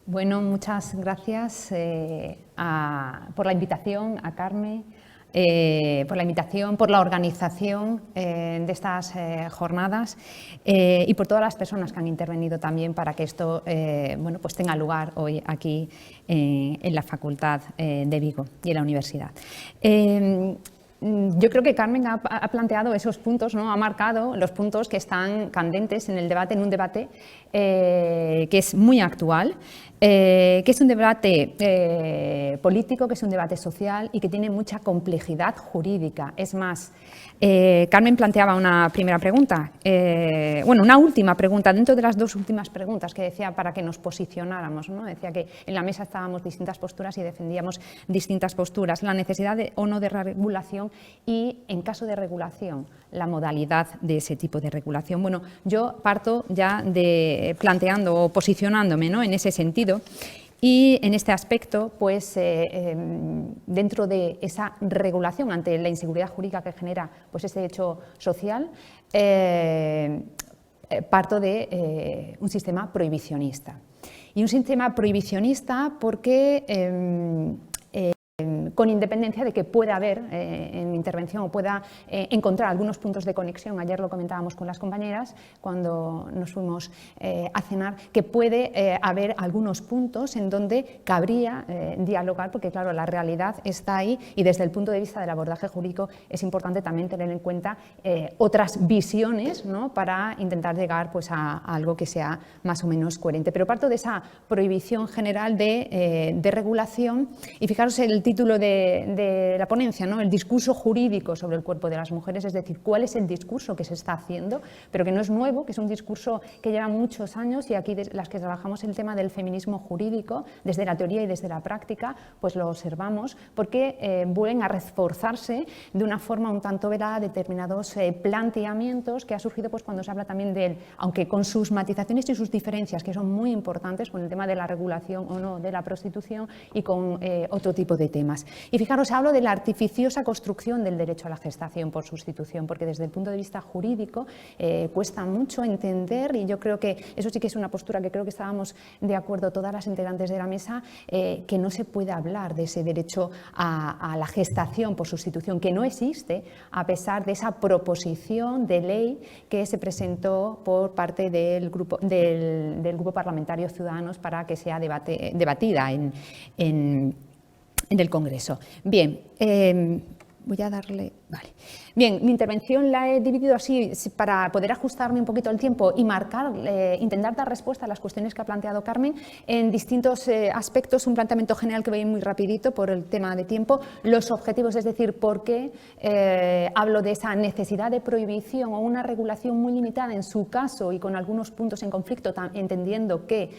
Bueno, muchas gracias por la invitación a Carmen, por la invitación, por la organización de estas jornadas y por todas las personas que han intervenido también para que esto bueno, pues tenga lugar hoy aquí en la Facultad de Vigo y en la Universidad. Yo creo que Carmen ha planteado esos puntos, ¿no? Ha marcado los puntos que están candentes en el debate, en un debate que es muy actual, que es un debate político, que es un debate social y que tiene mucha complejidad jurídica. Es más, Carmen planteaba una primera pregunta, bueno, una última pregunta, dentro de las dos últimas preguntas que decía para que nos posicionáramos, ¿no? Decía que en la mesa estábamos distintas posturas y defendíamos distintas posturas, la necesidad o no de regulación y, en caso de regulación, la modalidad de ese tipo de regulación. Bueno, yo parto ya de planteando o posicionándome, ¿no? En ese sentido. Y en este aspecto, pues, dentro de esa regulación ante la inseguridad jurídica que genera pues, este hecho social, parto de un sistema prohibicionista. Y un sistema prohibicionista porque con independencia de que pueda haber en mi intervención o pueda encontrar algunos puntos de conexión, ayer lo comentábamos con las compañeras cuando nos fuimos a cenar, que puede haber algunos puntos en donde cabría dialogar, porque claro, la realidad está ahí y desde el punto de vista del abordaje jurídico es importante también tener en cuenta otras visiones, ¿no? Para intentar llegar pues, a algo que sea más o menos coherente. Pero parto de esa prohibición general de regulación y fijaros el título de la ponencia, ¿no? El discurso jurídico sobre el cuerpo de las mujeres, es decir, cuál es el discurso que se está haciendo, pero que no es nuevo, que es un discurso que lleva muchos años y aquí las que trabajamos el tema del feminismo jurídico, desde la teoría y desde la práctica, pues lo observamos, porque vuelven a reforzarse de una forma un tanto velada determinados planteamientos que ha surgido pues, cuando se habla también de él, aunque con sus matizaciones y sus diferencias, que son muy importantes con el tema de la regulación o no de la prostitución y con otro tipo de temas. Y fijaros, hablo de la artificiosa construcción del derecho a la gestación por sustitución, porque desde el punto de vista jurídico cuesta mucho entender, y yo creo que eso sí que es una postura que creo que estábamos de acuerdo todas las integrantes de la mesa, que no se puede hablar de ese derecho a la gestación por sustitución, que no existe a pesar de esa proposición de ley que se presentó por parte del grupo parlamentario Ciudadanos para que sea debatida en el Congreso. Bien, voy a darle... Vale. Bien, mi intervención la he dividido así para poder ajustarme un poquito al tiempo y marcar, intentar dar respuesta a las cuestiones que ha planteado Carmen en distintos aspectos, un planteamiento general que voy muy rapidito por el tema de tiempo, los objetivos, es decir, por qué hablo de esa necesidad de prohibición o una regulación muy limitada en su caso y con algunos puntos en conflicto, entendiendo que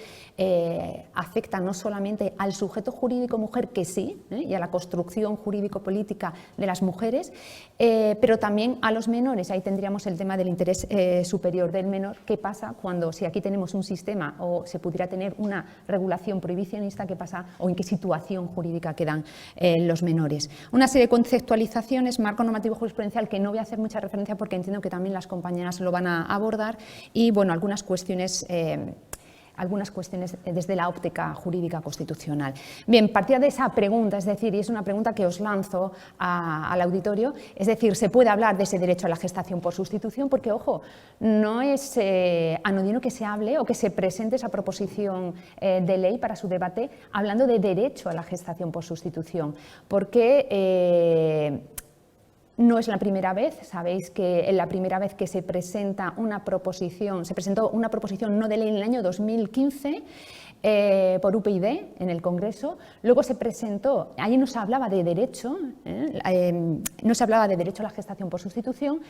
afecta no solamente al sujeto jurídico mujer, que sí, y a la construcción jurídico-política de las mujeres, pero también a los menores. Ahí tendríamos el tema del interés superior del menor. ¿Qué pasa cuando, si aquí tenemos un sistema o se pudiera tener una regulación prohibicionista, qué pasa o en qué situación jurídica quedan los menores? Una serie de conceptualizaciones, marco normativo jurisprudencial, que no voy a hacer mucha referencia porque entiendo que también las compañeras lo van a abordar, y bueno, algunas cuestiones desde la óptica jurídica constitucional. Bien, partida de esa pregunta, es decir, y es una pregunta que os lanzo al auditorio, es decir, ¿se puede hablar de ese derecho a la gestación por sustitución? Porque, ojo, no es anodino que se hable o que se presente esa proposición de ley para su debate hablando de derecho a la gestación por sustitución, porque no es la primera vez. Sabéis que la primera vez que se presenta una proposición, se presentó una proposición no de ley en el año 2015 por UPyD en el Congreso. Luego se presentó, allí no se hablaba de derecho, no se hablaba de derecho a la gestación por sustitución.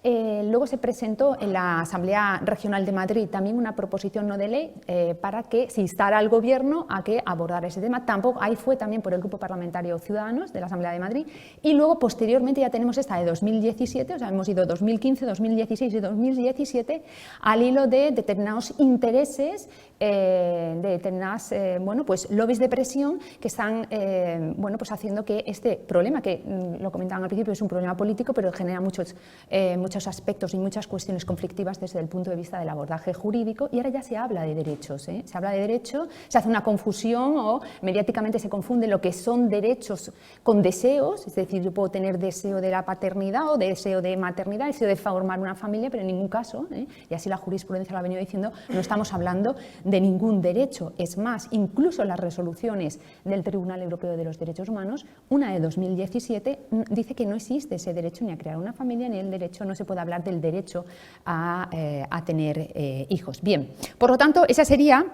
Luego se presentó en la Asamblea Regional de Madrid también una proposición no de ley para que se instara al Gobierno a que abordara ese tema. Tampoco, ahí fue también por el Grupo Parlamentario Ciudadanos de la Asamblea de Madrid. Y luego, posteriormente, ya tenemos esta de 2017, o sea, hemos ido 2015, 2016 y 2017 al hilo de determinados intereses de determinadas bueno, pues lobbies de presión que están bueno, pues haciendo que este problema, que lo comentaban al principio, es un problema político, pero genera muchos aspectos y muchas cuestiones conflictivas desde el punto de vista del abordaje jurídico, y ahora ya se habla de derechos, se habla de derecho, se hace una confusión o mediáticamente se confunde lo que son derechos con deseos, es decir, yo puedo tener deseo de la paternidad o deseo de maternidad, deseo de formar una familia, pero en ningún caso, y así la jurisprudencia lo ha venido diciendo, no estamos hablando de ningún derecho. Es más, incluso las resoluciones del Tribunal Europeo de los Derechos Humanos, una de 2017, dice que no existe ese derecho ni a crear una familia, ni el derecho, no se puede hablar del derecho a tener hijos. Bien, por lo tanto, esa sería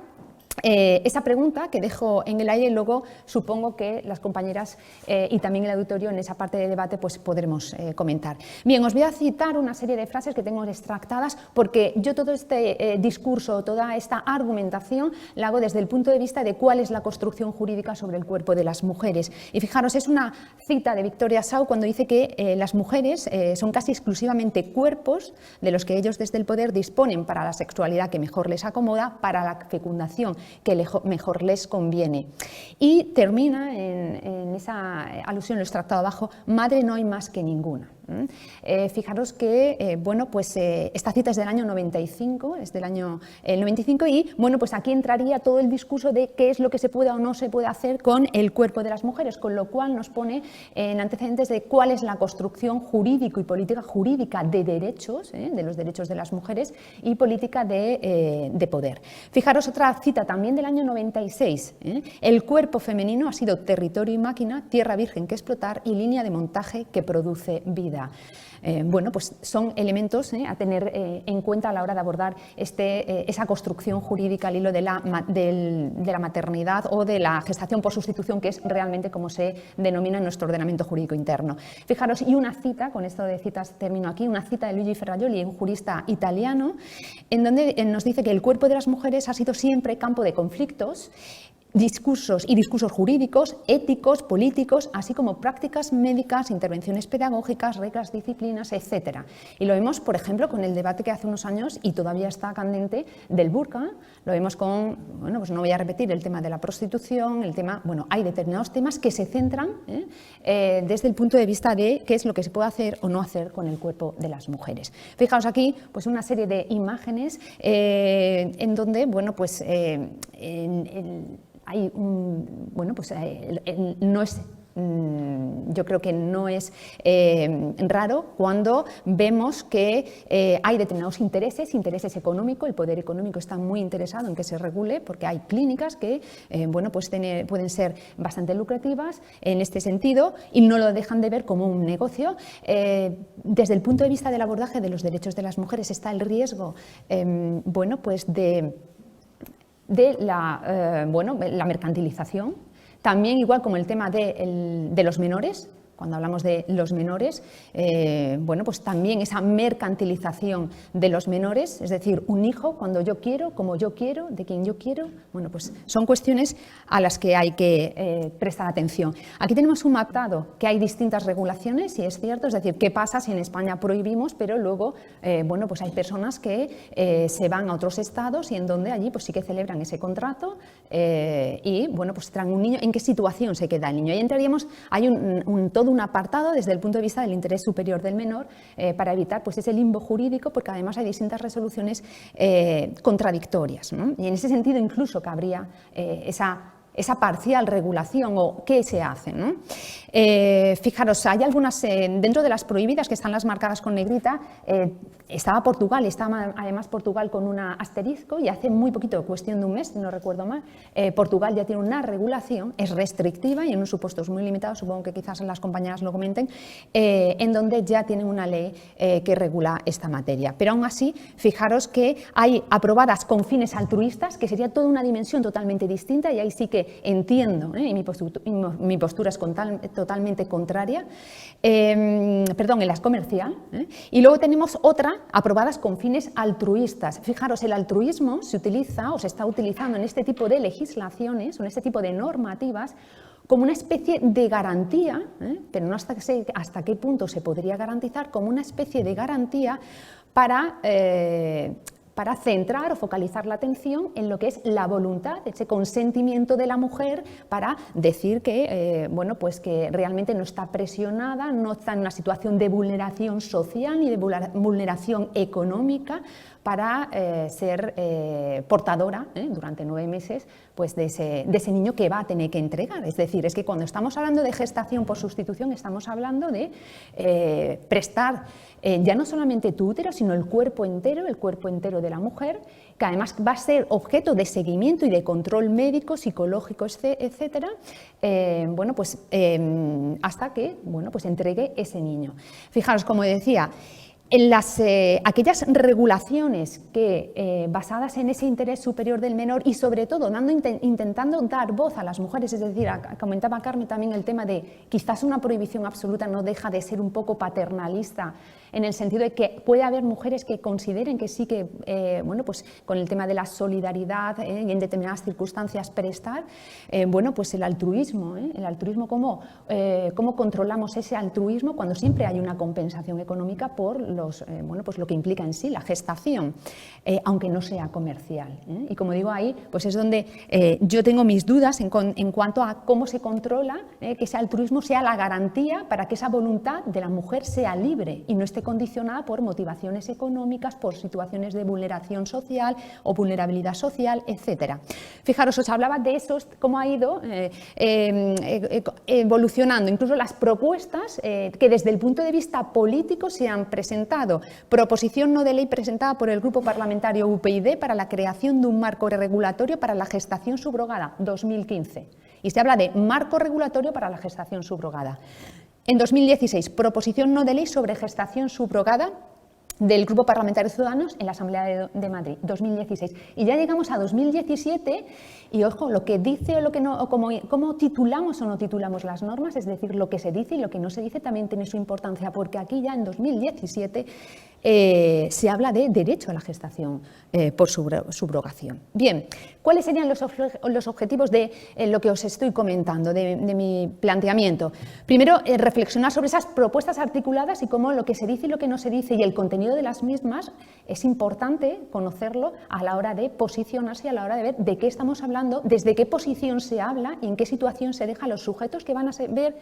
esa pregunta que dejo en el aire, y luego supongo que las compañeras y también el auditorio en esa parte de debate pues podremos comentar. Bien, os voy a citar una serie de frases que tengo extractadas porque yo todo este discurso, toda esta argumentación la hago desde el punto de vista de cuál es la construcción jurídica sobre el cuerpo de las mujeres. Y fijaros, es una cita de Victoria Shaw cuando dice que las mujeres son casi exclusivamente cuerpos de los que ellos desde el poder disponen para la sexualidad que mejor les acomoda, para la fecundación que mejor les conviene. Y termina en esa alusión, lo he extractado abajo, madre no hay más que ninguna. Fijaros que bueno, pues, esta cita es del año 95, es del año 95 y bueno, pues aquí entraría todo el discurso de qué es lo que se puede o no se puede hacer con el cuerpo de las mujeres, con lo cual nos pone en antecedentes de cuál es la construcción jurídico y política jurídica de derechos, de los derechos de las mujeres y política de poder. Fijaros otra cita también del año 96, el cuerpo femenino ha sido territorio y máquina, tierra virgen que explotar y línea de montaje que produce vida. Bueno, pues son elementos a tener en cuenta a la hora de abordar esa construcción jurídica al hilo de la maternidad o de la gestación por sustitución, que es realmente como se denomina en nuestro ordenamiento jurídico interno. Fijaros, y una cita, con esto de citas termino aquí, una cita de Luigi Ferrajoli, un jurista italiano, en donde nos dice que el cuerpo de las mujeres ha sido siempre campo de conflictos, discursos jurídicos, éticos, políticos, así como prácticas médicas, intervenciones pedagógicas, reglas, disciplinas, etc. Y lo vemos, por ejemplo, con el debate que hace unos años y todavía está candente del burka, lo vemos con, bueno, pues no voy a repetir el tema de la prostitución, el tema, bueno, hay determinados temas que se centran desde el punto de vista de qué es lo que se puede hacer o no hacer con el cuerpo de las mujeres. Fijaos aquí, pues una serie en donde, bueno, pues hay bueno, pues no es, yo creo que no es raro cuando vemos que hay determinados intereses económicos, el poder económico está muy interesado en que se regule porque hay clínicas que bueno, pues pueden ser bastante lucrativas en este sentido y no lo dejan de ver como un negocio. Desde el punto de vista del abordaje de los derechos de las mujeres está el riesgo bueno, pues de la mercantilización, también igual como el tema de los menores. Cuando hablamos de los menores, bueno, pues también esa mercantilización de los menores, es decir, un hijo cuando yo quiero, como yo quiero, de quien yo quiero, bueno, pues son cuestiones a las que hay que prestar atención. Aquí tenemos un mapado que hay distintas regulaciones y es cierto, es decir, qué pasa si en España prohibimos, pero luego, bueno, pues hay personas que se van a otros estados y en donde allí pues sí que celebran ese contrato y, bueno, pues traen un niño, ¿en qué situación se queda el niño? Ahí entraríamos, hay todo un apartado desde el punto de vista del interés superior del menor para evitar pues, ese limbo jurídico, porque además hay distintas resoluciones contradictorias, ¿no? Y en ese sentido incluso cabría esa parcial regulación o qué se hace, ¿no? Fijaros, hay algunas, dentro de las prohibidas que están las marcadas con negrita, estaba Portugal, y estaba además Portugal con un asterisco y hace muy poquito, cuestión de un mes, si no recuerdo mal, Portugal ya tiene una regulación, es restrictiva y en unos supuestos muy limitados, supongo que quizás las compañeras lo comenten, en donde ya tienen una ley que regula esta materia. Pero aún así, fijaros que hay aprobadas con fines altruistas, que sería toda una dimensión totalmente distinta y ahí sí que entiendo, y mi postura es totalmente contraria, perdón, en las comercial, y luego tenemos otra aprobadas con fines altruistas. Fijaros, el altruismo se utiliza o se está utilizando en este tipo de legislaciones o en este tipo de normativas como una especie de garantía, pero no hasta qué punto se podría garantizar, como una especie de garantía para para centrar o focalizar la atención en lo que es la voluntad, ese consentimiento de la mujer para decir que, bueno, pues que realmente no está presionada, no está en una situación de vulneración social ni de vulneración económica para ser portadora durante 9 meses pues de ese niño que va a tener que entregar. Es decir, es que cuando estamos hablando de gestación por sustitución estamos hablando de prestar ya no solamente tu útero, sino el cuerpo entero de la mujer, que además va a ser objeto de seguimiento y de control médico, psicológico, etcétera, bueno, pues, hasta que, bueno, pues entregue ese niño. Fijaros, como decía, en aquellas regulaciones que, basadas en ese interés superior del menor y sobre todo intentando dar voz a las mujeres, es decir, comentaba Carmen también el tema de quizás una prohibición absoluta no deja de ser un poco paternalista, en el sentido de que puede haber mujeres que consideren que sí que, bueno, pues con el tema de la solidaridad y en determinadas circunstancias prestar, bueno, pues el altruismo, cómo controlamos ese altruismo cuando siempre hay una compensación económica por bueno, pues lo que implica en sí la gestación, aunque no sea comercial. Y como digo, ahí pues es donde yo tengo mis dudas en cuanto a cómo se controla que ese altruismo sea la garantía para que esa voluntad de la mujer sea libre y no esté condicionada por motivaciones económicas, por situaciones de vulneración social o vulnerabilidad social, etcétera. Fijaros, os hablaba de esos, cómo ha ido evolucionando, incluso las propuestas que desde el punto de vista político se han presentado. Proposición no de ley presentada por el Grupo Parlamentario UPyD para la creación de un marco regulatorio para la gestación subrogada, 2015. Y se habla de marco regulatorio para la gestación subrogada. En 2016, proposición no de ley sobre gestación subrogada del Grupo Parlamentario Ciudadanos en la Asamblea de Madrid, 2016. Y ya llegamos a 2017 y, ojo, lo que dice o lo que no, o cómo titulamos o no titulamos las normas, es decir, lo que se dice y lo que no se dice también tiene su importancia, porque aquí ya en 2017 se habla de derecho a la gestación por subrogación. Bien, ¿cuáles serían los objetivos de lo que os estoy comentando, de mi planteamiento? Primero, reflexionar sobre esas propuestas articuladas y cómo lo que se dice y lo que no se dice y el contenido de las mismas es importante conocerlo a la hora de posicionarse y a la hora de ver de qué estamos hablando, desde qué posición se habla y en qué situación se deja a los sujetos que van a ver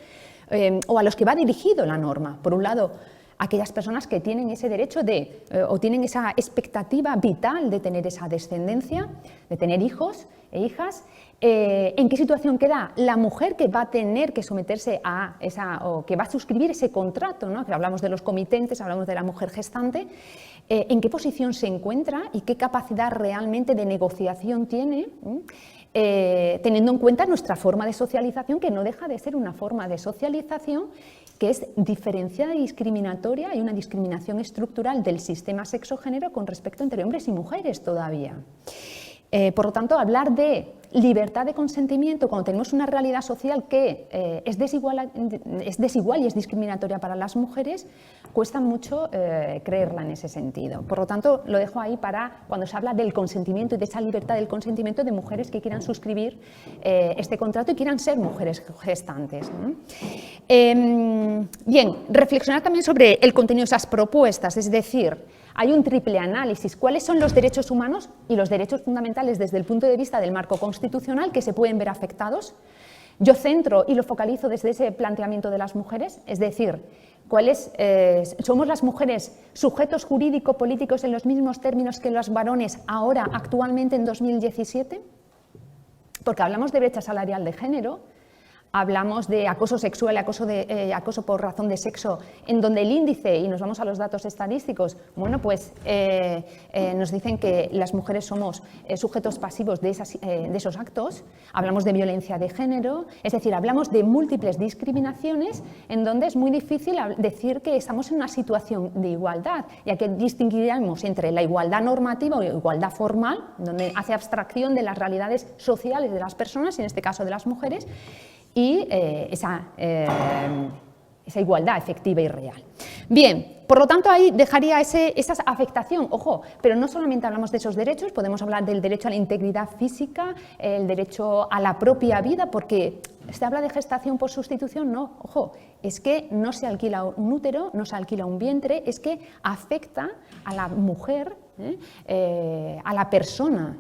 o a los que va dirigido la norma. Por un lado, aquellas personas que tienen ese derecho o tienen esa expectativa vital de tener esa descendencia, de tener hijos e hijas. ¿En qué situación queda la mujer que va a tener que someterse a o que va a suscribir ese contrato, ¿no? Que hablamos de los comitentes, hablamos de la mujer gestante. ¿En qué posición se encuentra y qué capacidad realmente de negociación tiene? Teniendo en cuenta nuestra forma de socialización, que no deja de ser una forma de socialización que es diferenciada y discriminatoria, hay una discriminación estructural del sistema sexo-género con respecto entre hombres y mujeres todavía. Por lo tanto, hablar de libertad de consentimiento cuando tenemos una realidad social que es desigual y es discriminatoria para las mujeres, cuesta mucho creerla en ese sentido. Por lo tanto, lo dejo ahí para cuando se habla del consentimiento y de esa libertad del consentimiento de mujeres que quieran suscribir este contrato y quieran ser mujeres gestantes, ¿no? Bien, reflexionar también sobre el contenido de esas propuestas, es decir, hay un triple análisis. ¿Cuáles son los derechos humanos y los derechos fundamentales desde el punto de vista del marco constitucional que se pueden ver afectados? Yo centro y lo focalizo desde ese planteamiento de las mujeres, es decir, ¿somos las mujeres sujetos jurídico-políticos en los mismos términos que los varones ahora, actualmente en 2017? Porque hablamos de brecha salarial de género, hablamos de acoso sexual, acoso por razón de sexo, en donde el índice, y nos vamos a los datos estadísticos, bueno, pues nos dicen que las mujeres somos sujetos pasivos de esos actos. Hablamos de violencia de género, es decir, hablamos de múltiples discriminaciones en donde es muy difícil decir que estamos en una situación de igualdad, ya que distinguiríamos entre la igualdad normativa o igualdad formal, donde hace abstracción de las realidades sociales de las personas, en este caso de las mujeres, y esa igualdad efectiva y real. Bien, por lo tanto ahí dejaría esa afectación, ojo, pero no solamente hablamos de esos derechos, podemos hablar del derecho a la integridad física, el derecho a la propia vida, porque ¿Se habla de gestación por sustitución? No, ojo, es que no se alquila un útero, no se alquila un vientre, es que afecta a la mujer, a la persona,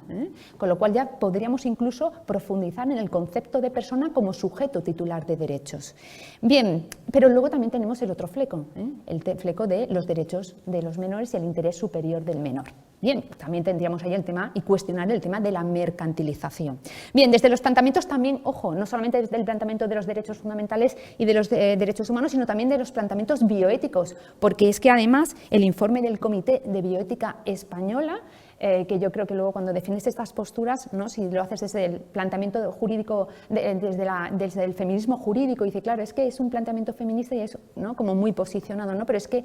con lo cual ya podríamos incluso profundizar en el concepto de persona como sujeto titular de derechos. Bien, pero luego también tenemos el otro fleco, el fleco de los derechos de los menores y el interés superior del menor. Bien, también tendríamos ahí el tema y cuestionar el tema de la mercantilización. Bien, desde los planteamientos también, ojo, no solamente desde el planteamiento de los derechos fundamentales y de los derechos humanos, sino también de los planteamientos bioéticos, porque es que además el informe del Comité de Bioética Española, que yo creo que luego cuando defines estas posturas, ¿no? Si lo haces desde el planteamiento jurídico, desde el feminismo jurídico, dice, claro, es que es un planteamiento feminista y es, ¿no? Como muy posicionado, ¿no? Pero es que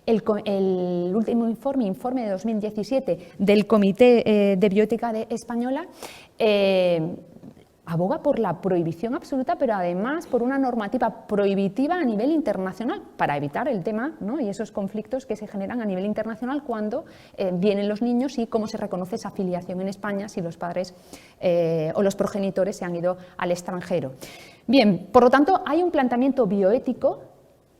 el último informe de 2017 del Comité de Bioética Española, aboga por la prohibición absoluta, pero además por una normativa prohibitiva a nivel internacional para evitar el tema, ¿no? Y esos conflictos que se generan a nivel internacional cuando vienen los niños y cómo se reconoce esa filiación en España si los padres o los progenitores se han ido al extranjero. Bien, por lo tanto, hay un planteamiento bioético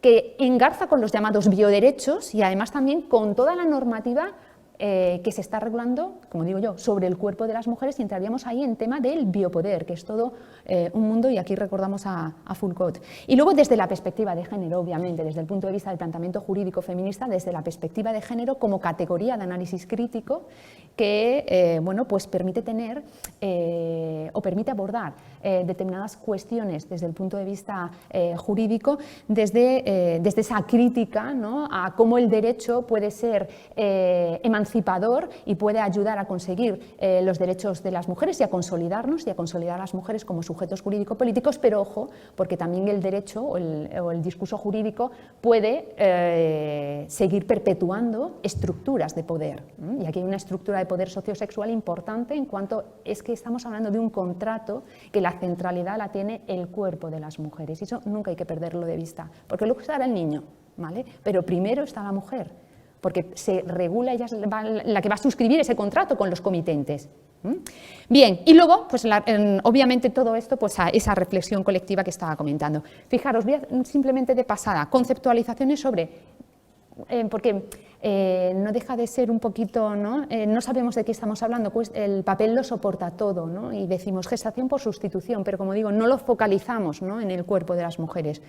que engarza con los llamados bioderechos y además también con toda la normativa que se está regulando, como digo yo, sobre el cuerpo de las mujeres, y entraríamos ahí en tema del biopoder, que es todo un mundo, y aquí recordamos a Foucault. Y luego desde la perspectiva de género, obviamente, desde el punto de vista del planteamiento jurídico feminista, desde la perspectiva de género como categoría de análisis crítico que bueno, pues permite tener o permite abordar determinadas cuestiones desde el punto de vista jurídico, desde esa crítica, ¿no? A cómo el derecho puede ser emancipador y puede ayudar a conseguir los derechos de las mujeres y a consolidarnos y a consolidar a las mujeres como sujetos jurídico-políticos, pero ojo, porque también el derecho o el discurso jurídico puede seguir perpetuando estructuras de poder. Y aquí hay una estructura de poder sociosexual importante en cuanto es que estamos hablando de un contrato que la centralidad la tiene el cuerpo de las mujeres, y eso nunca hay que perderlo de vista, porque luego estará el niño, ¿vale? Pero primero está la mujer, porque se regula, ella es la que va a suscribir ese contrato con los comitentes. Bien, y luego, pues obviamente todo esto, pues a esa reflexión colectiva que estaba comentando. Fijaros, voy a, simplemente de pasada, conceptualizaciones sobre, porque no deja de ser un poquito, ¿no? No sabemos de qué estamos hablando, pues el papel lo soporta todo, ¿no? Y decimos gestación por sustitución, pero como digo, no lo focalizamos, ¿no? En el cuerpo de las mujeres.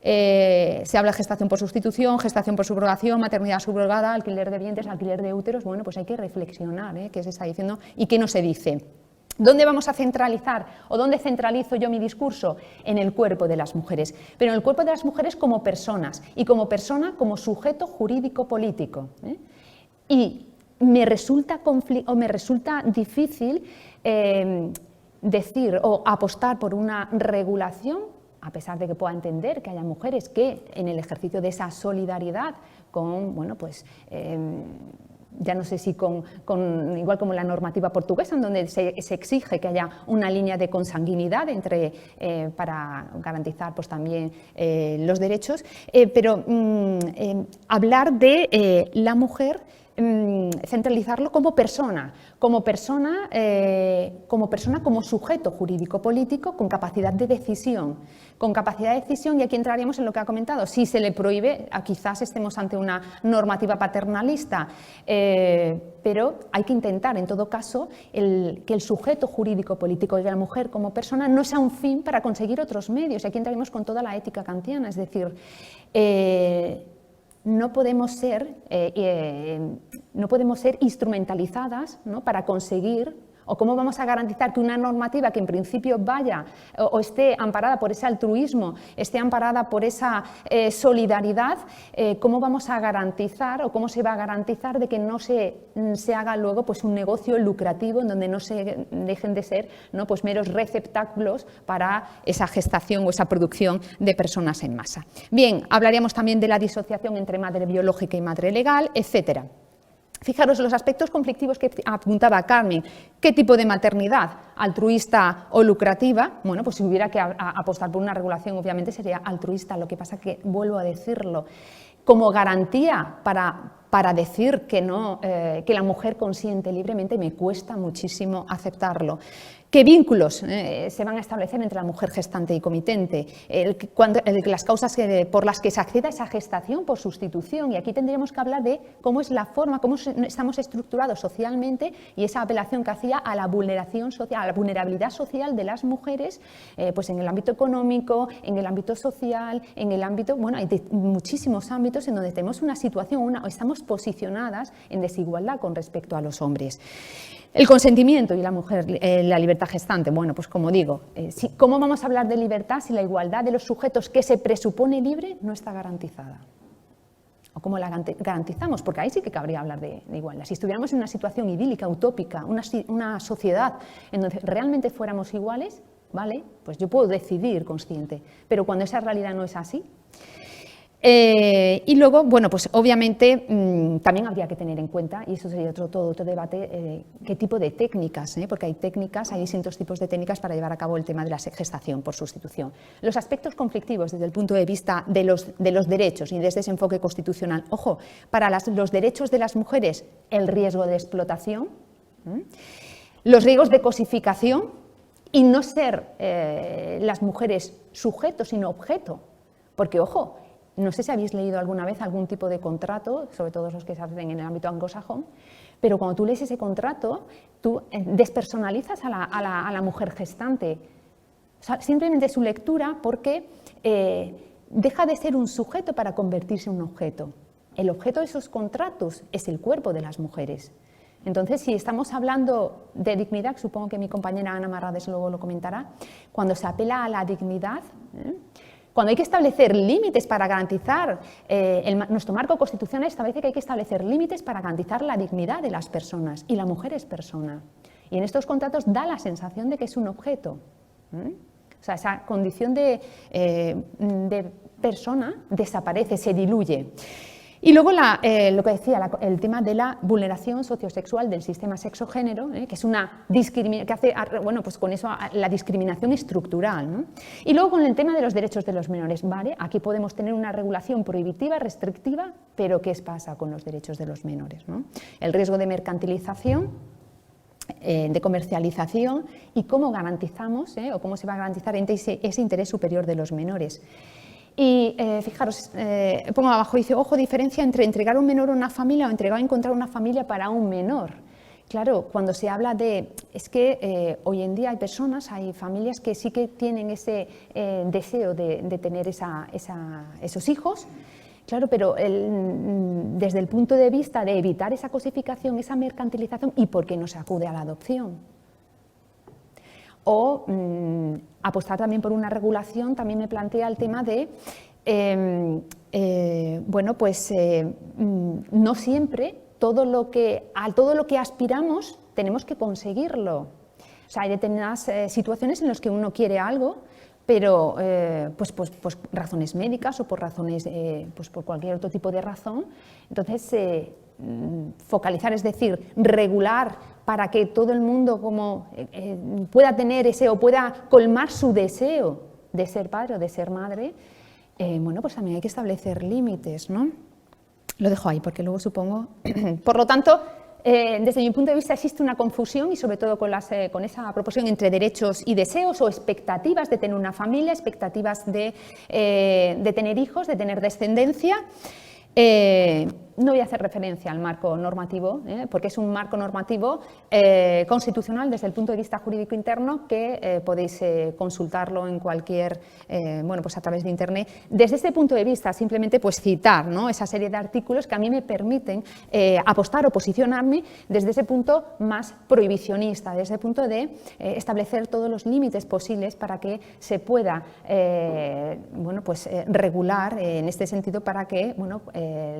Se habla de gestación por sustitución, gestación por subrogación, maternidad subrogada, alquiler de vientres, alquiler de úteros. Bueno, pues hay que reflexionar qué se está diciendo y qué no se dice. ¿Dónde vamos a centralizar o dónde centralizo yo mi discurso? En el cuerpo de las mujeres, pero en el cuerpo de las mujeres como personas y como persona como sujeto jurídico-político. Y me resulta difícil decir o apostar por una regulación, a pesar de que pueda entender que haya mujeres que en el ejercicio de esa solidaridad con, bueno, pues ya no sé si igual como la normativa portuguesa, en donde se exige que haya una línea de consanguinidad para garantizar pues también los derechos, pero hablar de la mujer, centralizarlo como persona, como sujeto jurídico-político con capacidad de decisión. Y aquí entraríamos en lo que ha comentado. Si se le prohíbe, quizás estemos ante una normativa paternalista, pero hay que intentar, en todo caso, que el sujeto jurídico-político y la mujer como persona no sea un fin para conseguir otros medios. Y aquí entraríamos con toda la ética kantiana, es decir, no podemos ser instrumentalizadas, ¿no? Para conseguir, o cómo vamos a garantizar que una normativa que en principio vaya o esté amparada por ese altruismo, esté amparada por esa solidaridad, cómo vamos a garantizar o cómo se va a garantizar de que no se haga luego pues un negocio lucrativo en donde no se dejen de ser, ¿no? Pues meros receptáculos para esa gestación o esa producción de personas en masa. Bien, hablaríamos también de la disociación entre madre biológica y madre legal, etcétera. Fijaros los aspectos conflictivos que apuntaba Carmen. ¿Qué tipo de maternidad? ¿Altruista o lucrativa? Bueno, pues si hubiera que apostar por una regulación, obviamente sería altruista. Lo que pasa que, vuelvo a decirlo, como garantía para para decir que, no, que la mujer consiente libremente, me cuesta muchísimo aceptarlo. ¿Qué vínculos se van a establecer entre la mujer gestante y comitente? Las causas por las que se accede a esa gestación por sustitución, y aquí tendríamos que hablar de cómo es la forma, cómo estamos estructurados socialmente y esa apelación que hacía a la vulneración social, a la vulnerabilidad social de las mujeres, pues en el ámbito económico, en el ámbito social, en el ámbito, bueno, hay muchísimos ámbitos en donde tenemos una situación, estamos posicionadas en desigualdad con respecto a los hombres. El consentimiento y la mujer, la libertad gestante. Bueno, pues como digo, ¿cómo vamos a hablar de libertad si la igualdad de los sujetos que se presupone libre no está garantizada? ¿O cómo la garantizamos? Porque ahí sí que cabría hablar de igualdad. Si estuviéramos en una situación idílica, utópica, una sociedad en donde realmente fuéramos iguales, ¿vale? Pues yo puedo decidir consciente, pero cuando esa realidad no es así. Y luego, bueno, pues obviamente también habría que tener en cuenta, y eso sería otro debate, qué tipo de técnicas, porque hay distintos tipos de técnicas para llevar a cabo el tema de la gestación por sustitución. Los aspectos conflictivos desde el punto de vista de los derechos y desde ese enfoque constitucional. Ojo, para los derechos de las mujeres, el riesgo de explotación, los riesgos de cosificación y no ser las mujeres sujetos, sino objeto, porque, ojo, no sé si habéis leído alguna vez algún tipo de contrato, sobre todo los que se hacen en el ámbito anglosajón, pero cuando tú lees ese contrato, tú despersonalizas a la mujer gestante. O sea, simplemente su lectura, porque deja de ser un sujeto para convertirse en un objeto. El objeto de esos contratos es el cuerpo de las mujeres. Entonces, si estamos hablando de dignidad, supongo que mi compañera Ana Marrades luego lo comentará, cuando se apela a la dignidad, cuando hay que establecer límites para garantizar, nuestro marco constitucional establece que hay que establecer límites para garantizar la dignidad de las personas, y la mujer es persona. Y en estos contratos da la sensación de que es un objeto. O sea, esa condición de persona desaparece, se diluye. Y luego lo que decía, el tema de la vulneración sociosexual del sistema sexo-género, que es una discriminación, que hace, bueno, pues con eso la discriminación estructural, ¿no? Y luego con el tema de los derechos de los menores, ¿vale? Aquí podemos tener una regulación prohibitiva, restrictiva, pero ¿qué pasa con los derechos de los menores, ¿no? El riesgo de mercantilización, de comercialización, y cómo garantizamos, o cómo se va a garantizar ese interés superior de los menores. Y fijaros, pongo abajo, dice, ojo, diferencia entre entregar un menor a una familia o encontrar una familia para un menor. Claro, cuando se habla de, es que hoy en día hay familias que sí que tienen ese deseo de tener esos hijos, claro, pero desde el punto de vista de evitar esa cosificación, esa mercantilización, ¿y por qué no se acude a la adopción? O apostar también por una regulación, también me plantea el tema de, bueno, pues no siempre a todo lo que aspiramos tenemos que conseguirlo. O sea, hay determinadas situaciones en las que uno quiere algo, pero pues razones médicas o por razones, pues por cualquier otro tipo de razón, entonces focalizar, es decir, regular para que todo el mundo pueda tener o pueda colmar su deseo de ser padre o de ser madre, bueno, pues también hay que establecer límites, ¿no? Lo dejo ahí porque luego supongo. Por lo tanto, desde mi punto de vista existe una confusión, y sobre todo con esa proporción entre derechos y deseos o expectativas de tener una familia, expectativas de tener hijos, de tener descendencia. No voy a hacer referencia al marco normativo, porque es un marco normativo constitucional desde el punto de vista jurídico interno que podéis consultarlo en cualquier, bueno, pues a través de internet. Desde este punto de vista, simplemente pues citar, ¿no?, esa serie de artículos que a mí me permiten apostar o posicionarme desde ese punto más prohibicionista, desde el punto de establecer todos los límites posibles para que se pueda, bueno, pues regular en este sentido, para que, bueno,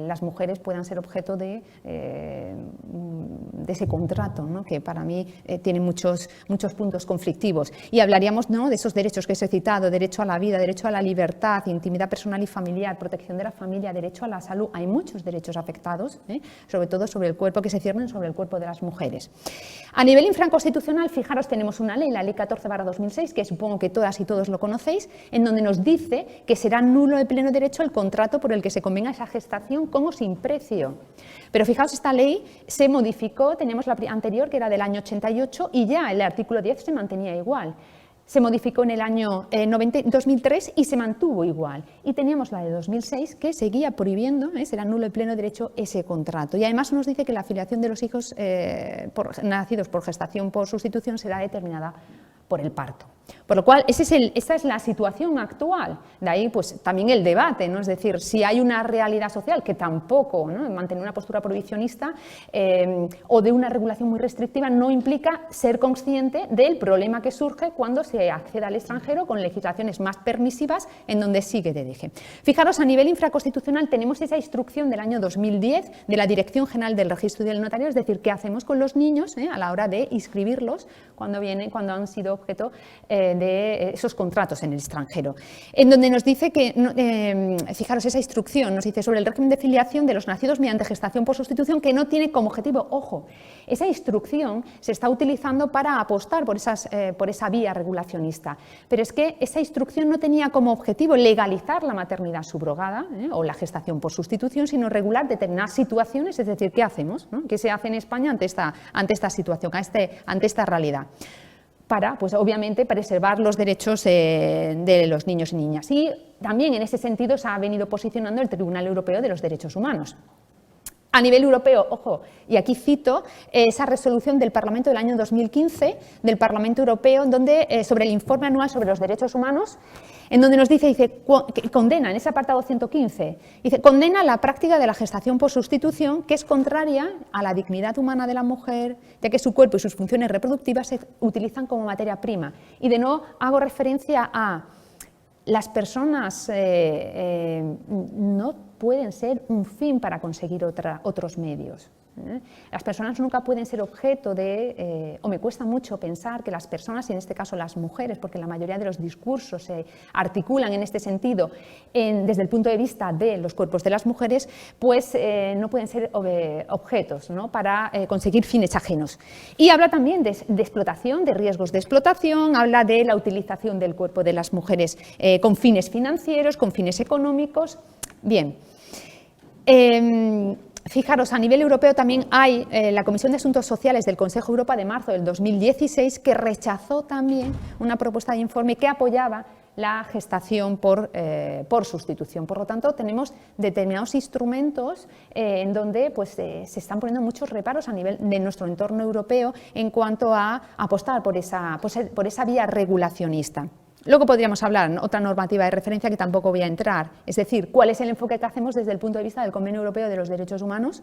las mujeres puedan ser objeto de ese contrato, ¿no? Que para mí tiene muchos puntos conflictivos. Y hablaríamos, ¿no?, de esos derechos que os he citado: derecho a la vida, derecho a la libertad, intimidad personal y familiar, protección de la familia, derecho a la salud. Hay muchos derechos afectados, sobre todo sobre el cuerpo, que se ciernen sobre el cuerpo de las mujeres. A nivel infraconstitucional, fijaros, tenemos una ley, la Ley 14/2006, que supongo que todas y todos lo conocéis, en donde nos dice que será nulo de pleno derecho el contrato por el que se convenga esa gestación con o sin precio. Pero fijaos, esta ley se modificó, teníamos la anterior, que era del año 88, y ya el artículo 10 se mantenía igual. Se modificó en el año 2003 y se mantuvo igual. Y teníamos la de 2006 que seguía prohibiendo, será nulo de pleno derecho ese contrato. Y además nos dice que la filiación de los hijos nacidos por gestación por sustitución será determinada por el parto. Por lo cual, esa es la situación actual. De ahí pues también el debate, ¿no? Es decir, si hay una realidad social que tampoco, ¿no?, mantener una postura prohibicionista o de una regulación muy restrictiva no implica ser consciente del problema que surge cuando se accede al extranjero con legislaciones más permisivas en donde sigue de deje. Fijaros, a nivel infraconstitucional tenemos esa instrucción del año 2010 de la Dirección General del Registro del Notario, es decir, qué hacemos con los niños a la hora de inscribirlos cuando han sido objeto de esos contratos en el extranjero, en donde nos dice que, fijaros, esa instrucción nos dice sobre el régimen de filiación de los nacidos mediante gestación por sustitución, que no tiene como objetivo, ojo, esa instrucción se está utilizando para apostar por esa vía regulacionista, pero es que esa instrucción no tenía como objetivo legalizar la maternidad subrogada o la gestación por sustitución, sino regular determinadas situaciones, es decir, ¿qué hacemos?, ¿no? ¿Qué se hace en España ante esta situación, ante esta realidad? Para, pues obviamente, preservar los derechos de los niños y niñas. Y también en ese sentido se ha venido posicionando el Tribunal Europeo de los Derechos Humanos. A nivel europeo, ojo, y aquí cito esa resolución del Parlamento del año 2015, del Parlamento Europeo, donde, sobre el informe anual sobre los derechos humanos, en donde nos dice que condena, en ese apartado 115, dice, condena la práctica de la gestación por sustitución, que es contraria a la dignidad humana de la mujer, ya que su cuerpo y sus funciones reproductivas se utilizan como materia prima. Y de nuevo hago referencia a las personas no pueden ser un fin para conseguir otros medios. Las personas nunca pueden ser objeto de, o me cuesta mucho pensar que las personas, y en este caso las mujeres, porque la mayoría de los discursos se articulan en este sentido desde el punto de vista de los cuerpos de las mujeres, pues no pueden ser objetos, ¿no?, para conseguir fines ajenos. Y habla también de explotación, de riesgos de explotación, habla de la utilización del cuerpo de las mujeres con fines financieros, con fines económicos. Bien. Fijaros, a nivel europeo también hay la Comisión de Asuntos Sociales del Consejo de Europa de marzo del 2016 que rechazó también una propuesta de informe que apoyaba la gestación por sustitución. Por lo tanto, tenemos determinados instrumentos en donde pues, se están poniendo muchos reparos a nivel de nuestro entorno europeo en cuanto a apostar por esa vía regulacionista. Luego podríamos hablar, otra normativa de referencia que tampoco voy a entrar, es decir, cuál es el enfoque que hacemos desde el punto de vista del Convenio Europeo de los Derechos Humanos,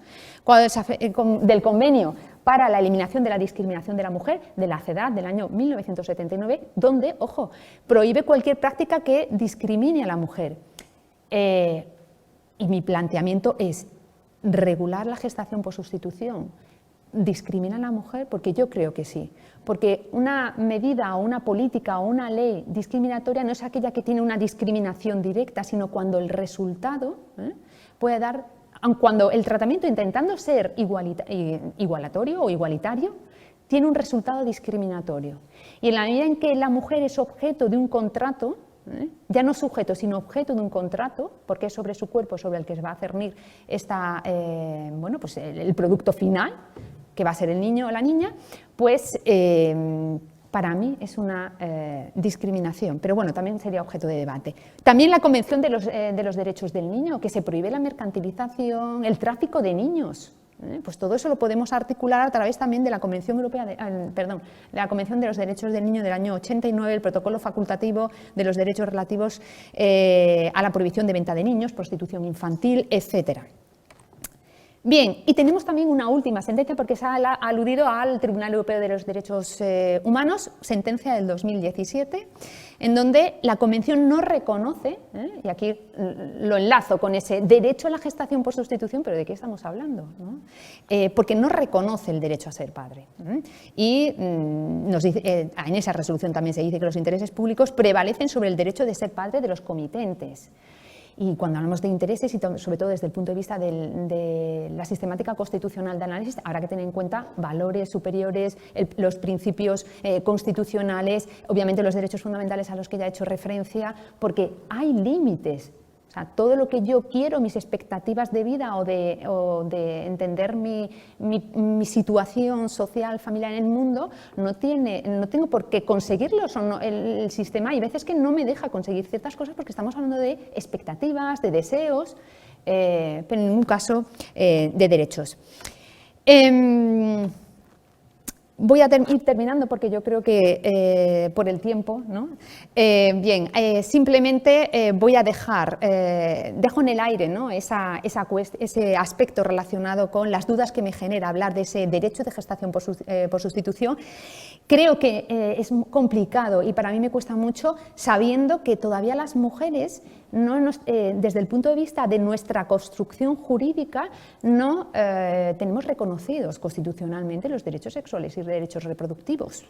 del Convenio para la Eliminación de la Discriminación de la Mujer, de la CEDAW, del año 1979, donde, ojo, prohíbe cualquier práctica que discrimine a la mujer. Y mi planteamiento es regular la gestación por sustitución. ¿Discrimina a la mujer? Porque yo creo que sí. Porque una medida o una política o una ley discriminatoria no es aquella que tiene una discriminación directa, sino cuando el resultado puede dar, cuando el tratamiento intentando ser igualatorio o igualitario, tiene un resultado discriminatorio. Y en la medida en que la mujer es objeto de un contrato, ya no sujeto, sino objeto de un contrato, porque es sobre su cuerpo sobre el que se va a cernir pues el producto final, que va a ser el niño o la niña, pues para mí es una discriminación, pero bueno, también sería objeto de debate. También la Convención de los Derechos del Niño, que se prohíbe la mercantilización, el tráfico de niños. Pues todo eso lo podemos articular a través también de la Convención Europea, de la Convención de los Derechos del Niño del año 89, el protocolo facultativo de los derechos relativos a la prohibición de venta de niños, prostitución infantil, etcétera. Bien, y tenemos también una última sentencia, porque se ha aludido al Tribunal Europeo de los Derechos Humanos, sentencia del 2017, en donde la Convención no reconoce, y aquí lo enlazo con ese derecho a la gestación por sustitución, pero ¿de qué estamos hablando? ¿No? Porque no reconoce el derecho a ser padre. Y nos dice, en esa resolución también se dice que los intereses públicos prevalecen sobre el derecho de ser padre de los comitentes. Y cuando hablamos de intereses, y sobre todo desde el punto de vista de la sistemática constitucional de análisis, habrá que tener en cuenta valores superiores, los principios constitucionales, obviamente los derechos fundamentales a los que ya he hecho referencia, porque hay límites. O sea, todo lo que yo quiero, mis expectativas de vida o de entender mi situación social, familiar en el mundo, no tengo por qué conseguirlos. El sistema hay veces que no me deja conseguir ciertas cosas porque estamos hablando de expectativas, de deseos, pero en ningún caso de derechos. Voy a ir terminando porque yo creo que por el tiempo, ¿no? Simplemente voy a dejo en el aire, ¿no? ese aspecto relacionado con las dudas que me genera hablar de ese derecho de gestación por sustitución. Creo que es complicado y para mí me cuesta mucho, sabiendo que todavía las mujeres, desde el punto de vista de nuestra construcción jurídica, no tenemos reconocidos constitucionalmente los derechos sexuales y derechos reproductivos.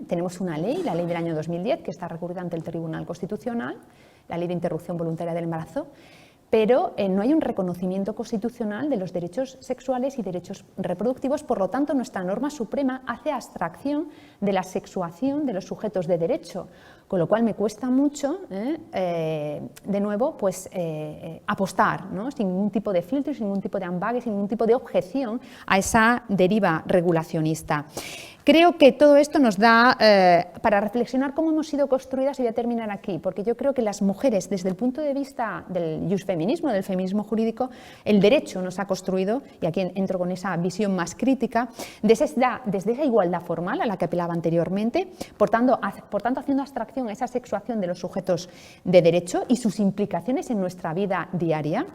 Tenemos una ley, la ley del año 2010, que está recurrida ante el Tribunal Constitucional, la ley de interrupción voluntaria del embarazo, pero no hay un reconocimiento constitucional de los derechos sexuales y derechos reproductivos. Por lo tanto, nuestra norma suprema hace abstracción de la sexuación de los sujetos de derecho, con lo cual me cuesta mucho, de nuevo, pues, apostar, ¿no? Sin ningún tipo de filtro, sin ningún tipo de ambague, sin ningún tipo de objeción a esa deriva regulacionista. Creo que todo esto nos da para reflexionar cómo hemos sido construidas, y voy a terminar aquí, porque yo creo que las mujeres, desde el punto de vista del jusfeminismo, del feminismo jurídico, el derecho nos ha construido, y aquí entro con esa visión más crítica, desde esa igualdad formal a la que apelaba anteriormente, por tanto haciendo abstracción a esa sexuación de los sujetos de derecho y sus implicaciones en nuestra vida diaria.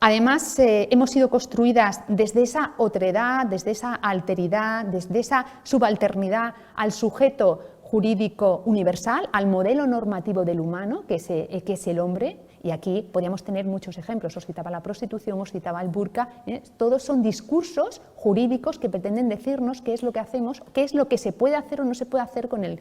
Además, hemos sido construidas desde esa otredad, desde esa alteridad, desde esa subalternidad al sujeto jurídico universal, al modelo normativo del humano, que es el hombre, y aquí podríamos tener muchos ejemplos. Os citaba la prostitución, os citaba el burka, todos son discursos jurídicos que pretenden decirnos qué es lo que hacemos, qué es lo que se puede hacer o no se puede hacer con el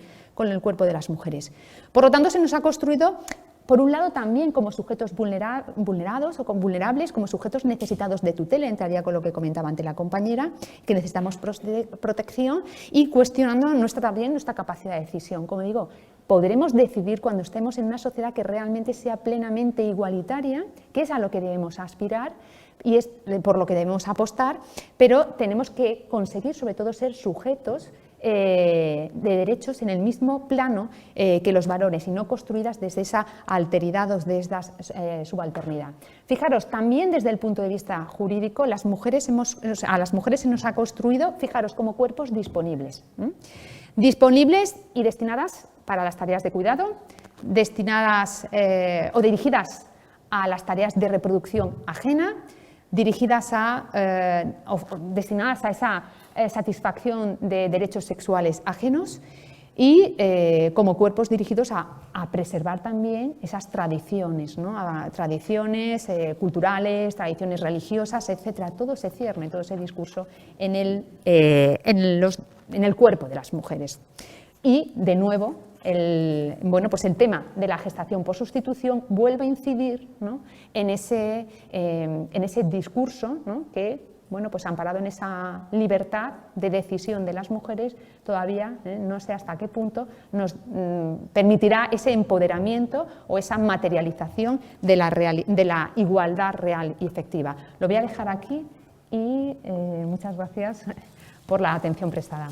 cuerpo de las mujeres. Por lo tanto, se nos ha construido, por un lado, también como sujetos vulnerados o vulnerables, como sujetos necesitados de tutela, entraría con lo que comentaba antes la compañera, que necesitamos protección, y cuestionando también nuestra capacidad de decisión. Como digo, podremos decidir cuando estemos en una sociedad que realmente sea plenamente igualitaria, que es a lo que debemos aspirar y es por lo que debemos apostar, pero tenemos que conseguir, sobre todo, ser sujetos de derechos en el mismo plano que los varones, y no construidas desde esa alteridad o desde esa subalternidad. Fijaros, también desde el punto de vista jurídico, a las mujeres se nos ha construido, fijaros, como cuerpos disponibles. Disponibles y destinadas para las tareas de cuidado, destinadas o dirigidas a las tareas de reproducción ajena, destinadas a esa satisfacción de derechos sexuales ajenos, y como cuerpos dirigidos a preservar también esas tradiciones, ¿no? Tradiciones culturales, tradiciones religiosas, etcétera. Todo se cierne, todo ese discurso en el cuerpo de las mujeres. Y, de nuevo, el tema de la gestación por sustitución vuelve a incidir, ¿no? en ese discurso, ¿no? que, pues amparado en esa libertad de decisión de las mujeres, todavía no sé hasta qué punto nos permitirá ese empoderamiento o esa materialización de la igualdad real y efectiva. Lo voy a dejar aquí y muchas gracias por la atención prestada.